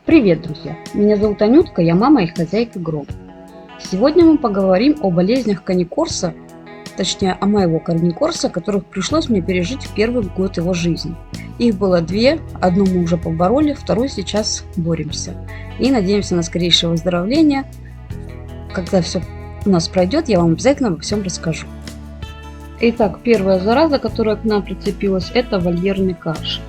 Привет, друзья! Меня зовут Анютка, я мама и хозяйка Гром. Сегодня мы поговорим о болезнях каникорса, точнее о моего каникорса, которых пришлось мне пережить в первый год его жизни. Их было две, одну мы уже побороли, вторую сейчас боремся. И надеемся на скорейшее выздоровление. Когда все у нас пройдет, я вам обязательно обо всем расскажу. Итак, первая зараза, которая к нам прицепилась, это вольерный кашель.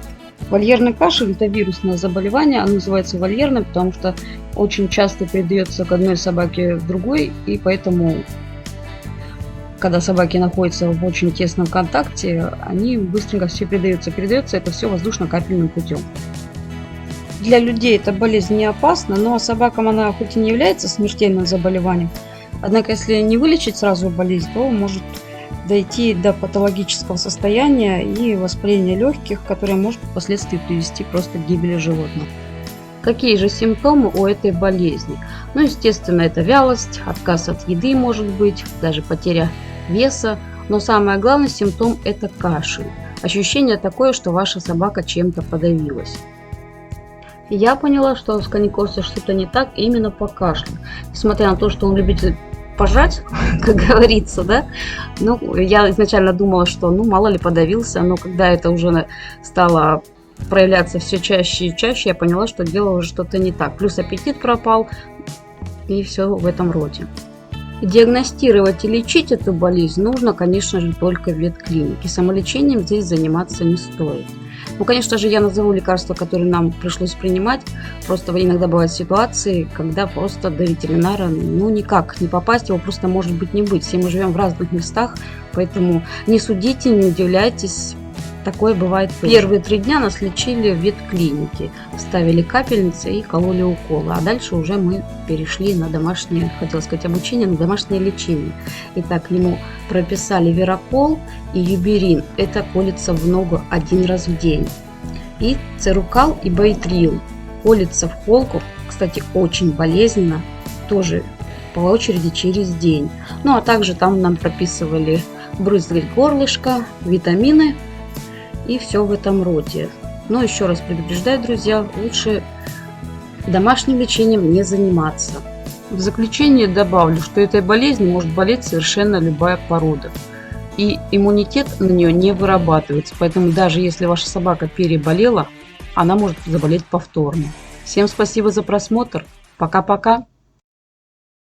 Вольерный кашель – это вирусное заболевание, оно называется вольерным, потому что очень часто передается к одной собаке в другой, и поэтому, когда собаки находятся в очень тесном контакте, они быстренько все передаются. Передается это все воздушно-капельным путем. Для людей эта болезнь не опасна, но собакам она хоть и не является смертельным заболеванием, однако если не вылечить сразу болезнь, то может дойти до патологического состояния и воспаления легких, которое может впоследствии привести просто к гибели животного. Какие же симптомы у этой болезни? Ну, естественно, это вялость, отказ от еды может быть, даже потеря веса. Но самый главный симптом – это кашель. Ощущение такое, что ваша собака чем-то подавилась. Я поняла, что с каникорсом что-то не так именно по кашлю. Несмотря на то, что он любитель пожрать, как говорится, да. Ну, я изначально думала, что, мало ли подавился, но когда это уже стало проявляться все чаще и чаще, я поняла, что дело уже что-то не так. Плюс аппетит пропал и все в этом роде. Диагностировать и лечить эту болезнь нужно, конечно же, только в ветклинике. Самолечением здесь заниматься не стоит. Ну, конечно же, я назову лекарства, которые нам пришлось принимать. Просто иногда бывают ситуации, когда просто до ветеринара никак не попасть, его просто может быть не быть. Все мы живем в разных местах, поэтому не судите, не удивляйтесь. Такое бывает. Первые 3 дня нас лечили в ветклинике. Ставили капельницы и кололи уколы. А дальше уже мы перешли на домашнее, хотела сказать, обучение, на домашнее лечение. Итак, ему прописали веракол и юберин. Это колется в ногу 1 раз в день. И церукал и байтрил. Колется в холку. Кстати, очень болезненно. Тоже по очереди через день. Ну, а также там нам прописывали брызгать горлышко, витамины. И все в этом роде. Но еще раз предупреждаю, друзья, лучше домашним лечением не заниматься. В заключение добавлю, что этой болезнью может болеть совершенно любая порода. И иммунитет на нее не вырабатывается. Поэтому даже если ваша собака переболела, она может заболеть повторно. Всем спасибо за просмотр. Пока-пока.